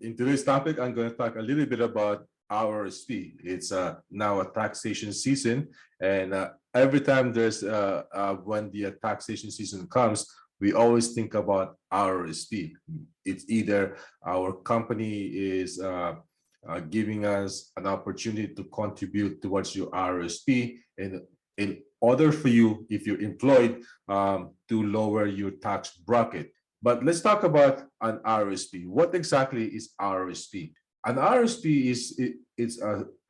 In today's topic, I'm going to talk a little bit about RRSP. It's now a taxation season, and every time there's when the taxation season comes, we always think about RRSP. It's either our company is giving us an opportunity to contribute towards your RRSP, and in order for you, if you're employed, to lower your tax bracket. But let's talk about an RRSP. What exactly is RRSP? An RRSP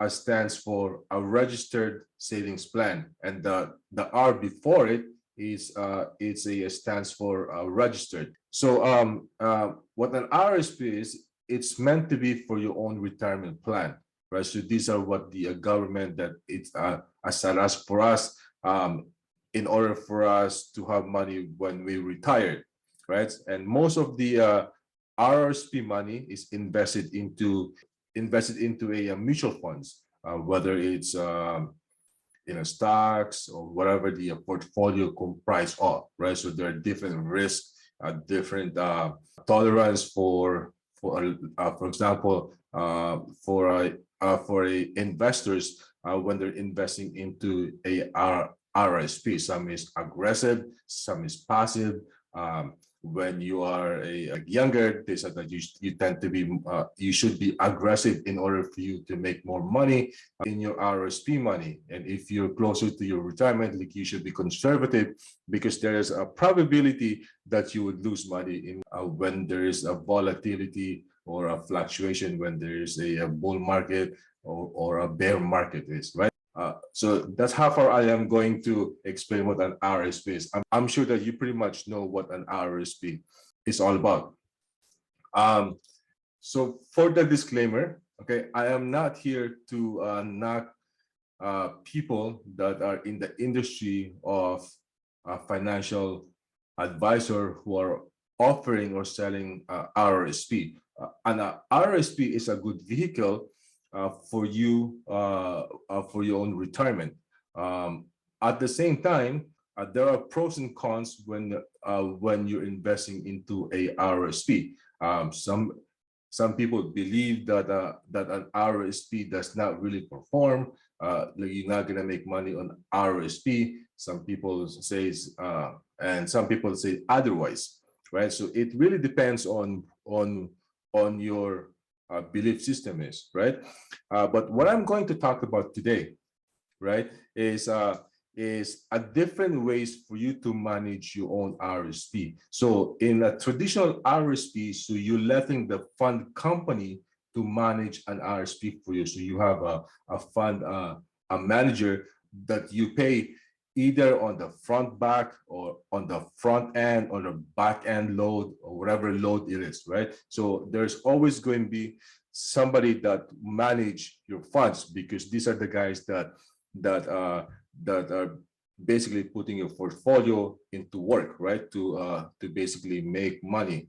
stands for a registered savings plan, and the R before it is stands for registered. So what an RRSP is, it's meant to be for your own retirement plan, right? So these are what the government that it's assigned us for us in order for us to have money when we retire, right? And most of the RRSP money is invested into a mutual funds, whether it's stocks or whatever the portfolio comprise of, right? So there are different risks, different tolerance for example, for investors when they're investing into a RRSP. Some is aggressive, some is passive. When you are younger, they said that you tend to be you should be aggressive in order for you to make more money in your RRSP money. And if you're closer to your retirement, like, you should be conservative, because there is a probability that you would lose money in when there is a volatility or a fluctuation, when there is a bull market or a bear market is, right? So that's how far I am going to explain what an RRSP is. I'm sure that you pretty much know what an RRSP is all about. So for the disclaimer, okay, I am not here to knock people that are in the industry of financial advisor who are offering or selling RRSP. An RRSP is a good vehicle for you for your own retirement. At the same time, there are pros and cons when you're investing into a RRSP. Some people believe that that an RRSP does not really perform. Like, you're not gonna make money on RRSP. Some people say and some people say otherwise, right? So it really depends on your belief system is, right? But what I'm going to talk about today, right, is a different ways for you to manage your own RRSP. So in a traditional RRSP, so you're letting the fund company to manage an RRSP for you. So you have a fund, a manager that you pay either on the front back or on the front end or the back end load or whatever load it is, right? So there's always going to be somebody that manage your funds, because these are the guys that are basically putting your portfolio into work, right? To basically make money.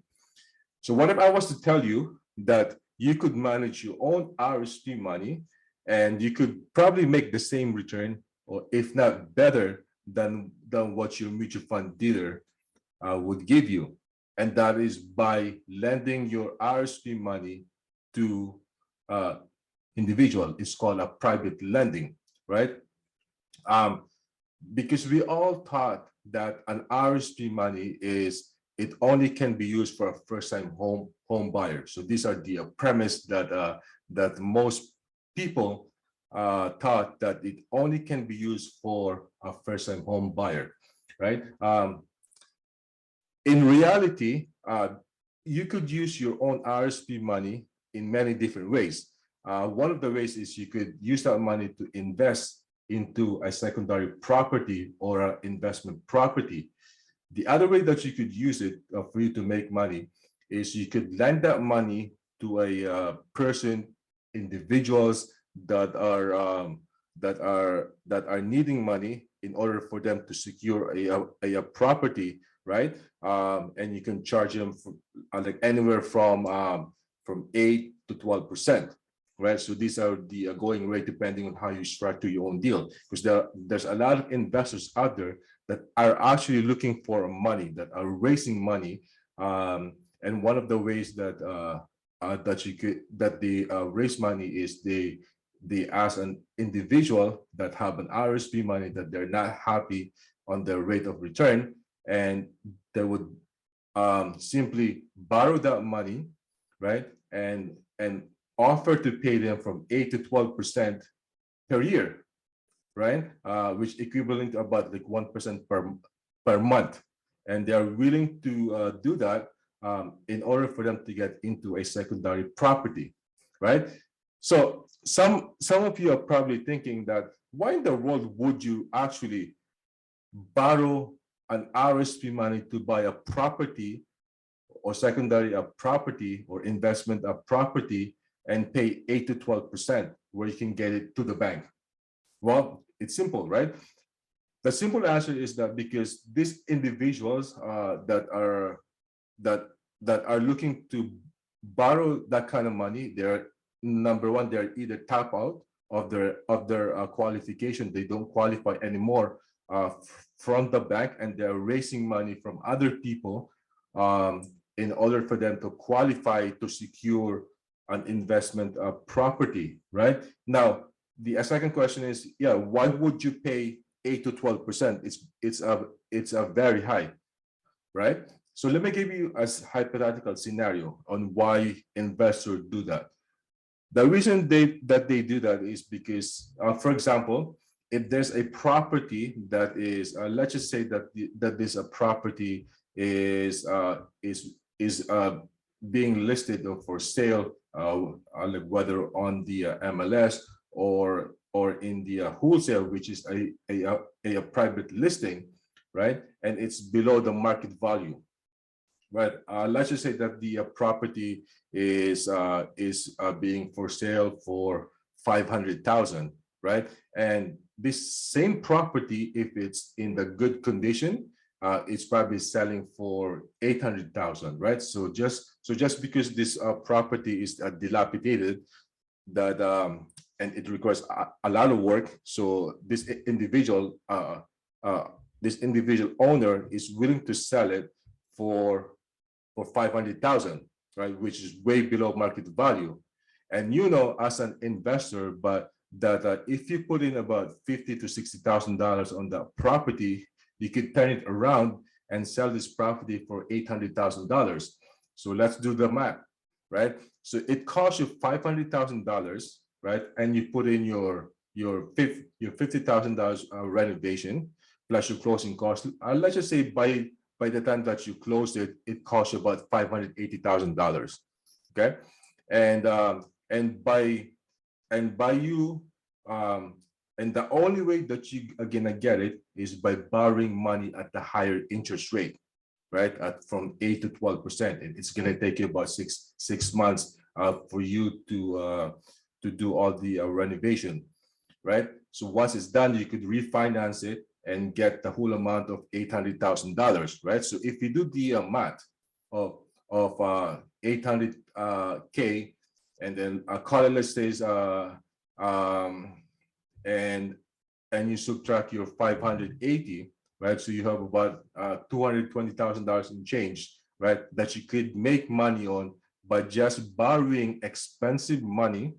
So what if I was to tell you that you could manage your own RRSP money and you could probably make the same return, or if not better than what your mutual fund dealer would give you, and that is by lending your RRSP money to individual. It's called a private lending, right? Because we all thought that an RRSP money it only can be used for a first-time home buyer. So these are the premise that most people thought that it only can be used for a first-time home buyer, right? In reality, you could use your own RRSP money in many different ways. One of the ways is you could use that money to invest into a secondary property or an investment property. The other way that you could use it for you to make money is you could lend that money to a individuals that are needing money in order for them to secure a property, right? And you can charge them like anywhere from 8 to 12%, right? So these are the going rate depending on how you structure your own deal, because there's a lot of investors out there that are actually looking for money, that are raising money, and one of the ways that that they raise money is they ask an individual that have an RRSP money that they're not happy on the rate of return, and they would simply borrow that money, right, and offer to pay them from 8 to 12% per year, right, which equivalent to about like 1% per month, and they are willing to do that in order for them to get into a secondary property, right? So some of you are probably thinking that why in the world would you actually borrow an RSP money to buy a property or secondary a property or investment a property and pay 8 to 12% where you can get it to the bank? Well, it's simple, right? The simple answer is that because these individuals that are looking to borrow that kind of money, they're number one, they're either tap out of their qualification, they don't qualify anymore from the bank, and they're raising money from other people in order for them to qualify to secure an investment property, right? Now, the second question is, yeah, why would you pay 8 to 12%? It's a very high, right? So let me give you a hypothetical scenario on why investors do that. The reason that they do that is because, for example, if there's a property that is, let's just say that this a property is being listed for sale, whether on the MLS or in the wholesale, which is a private listing, right? And it's below the market value, right? Let's just say that the property is being for sale for 500,000, right? And this same property, if it's in the good condition, it's probably selling for 800,000, right? So just because this property is dilapidated, that and it requires a lot of work, so this individual owner is willing to sell it for 500,000, right, which is way below market value. And as an investor, but that if you put in about $50,000 to $60,000 on the property, you could turn it around and sell this property for $800,000. So let's do the math, right? So it costs you $500,000, right? And you put in your $50,000 renovation plus your closing costs. Let's just say by the time that you close it, it costs you about $580,000. Okay, and the only way that you are gonna get it is by borrowing money at the higher interest rate, right? From 8 to 12%, and it's gonna take you about six months for you to do all the renovation, right? So once it's done, you could refinance it and get the whole amount of $800,000, right? So if you do the math of 800K, and then call it, let's say, and you subtract your 580, right? So you have about $220,000 in change, right? That you could make money on by just borrowing expensive money,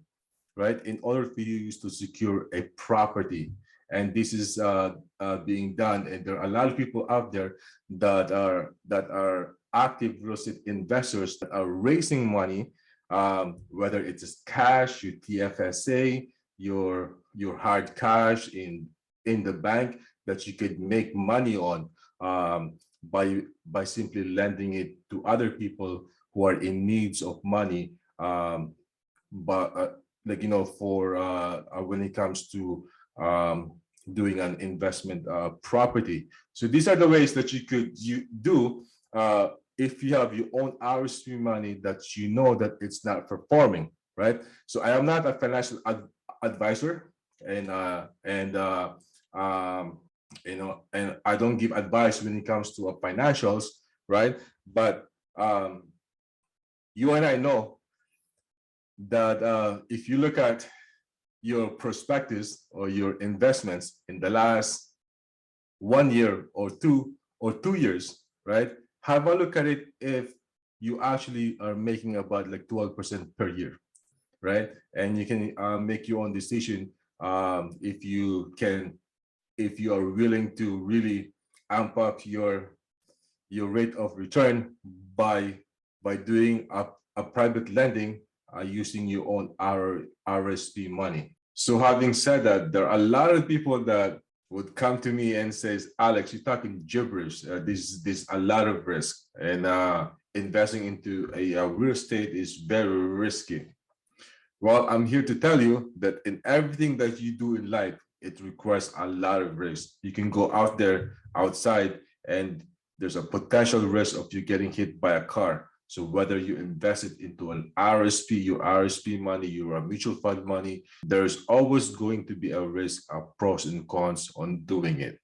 right? In order for you to secure a property. And this is being done, and there are a lot of people out there that are active real estate investors that are raising money, whether it's cash, your TFSA, your hard cash in the bank that you could make money on by simply lending it to other people who are in needs of money, but for when it comes to doing an investment property. So these are the ways that you could do if you have your own RSP money that you know that it's not performing, right? So I am not a financial advisor, and and I don't give advice when it comes to financials, right? But you and I know that if you look at your prospectus or your investments in the last 1 year or 2 years, right? Have a look at it if you actually are making about like 12% per year, right? And you can make your own decision if you can, if you are willing to really amp up your rate of return by doing a private lending using your own RRSP money. So having said that, there are a lot of people that would come to me and says, Alex, you're talking gibberish. This a lot of risk, and investing into a real estate is very risky. Well, I'm here to tell you that in everything that you do in life, it requires a lot of risk. You can go out there outside and there's a potential risk of you getting hit by a car. So whether you invest it into an RSP, your RSP money, your mutual fund money, there's always going to be a risk, a pros and cons on doing it.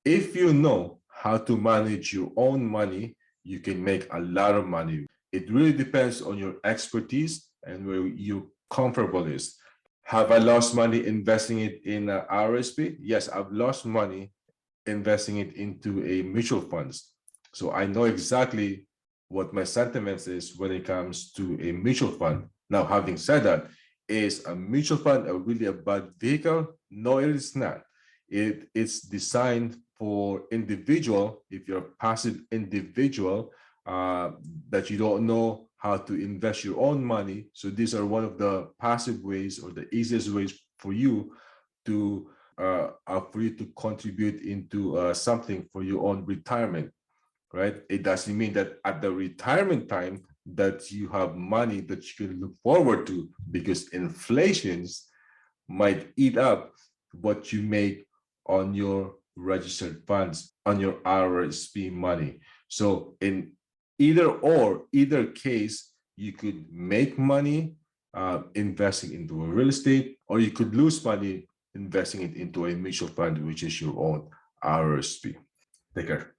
If you know how to manage your own money, you can make a lot of money. It really depends on your expertise and where your comfortable is. Have I lost money investing it in RSP? Yes, I've lost money investing it into a mutual funds. So I know exactly what my sentiments is when it comes to a mutual fund. Now, having said that, is a mutual fund really a bad vehicle? No, it is not. It's designed for individual, if you're a passive individual, that you don't know how to invest your own money. So these are one of the passive ways or the easiest ways for you to contribute into something for your own retirement, right? It doesn't mean that at the retirement time that you have money that you can look forward to, because inflations might eat up what you make on your registered funds, on your RRSP money. So in either case, you could make money investing into a real estate, or you could lose money investing it into a mutual fund, which is your own RRSP. Take care.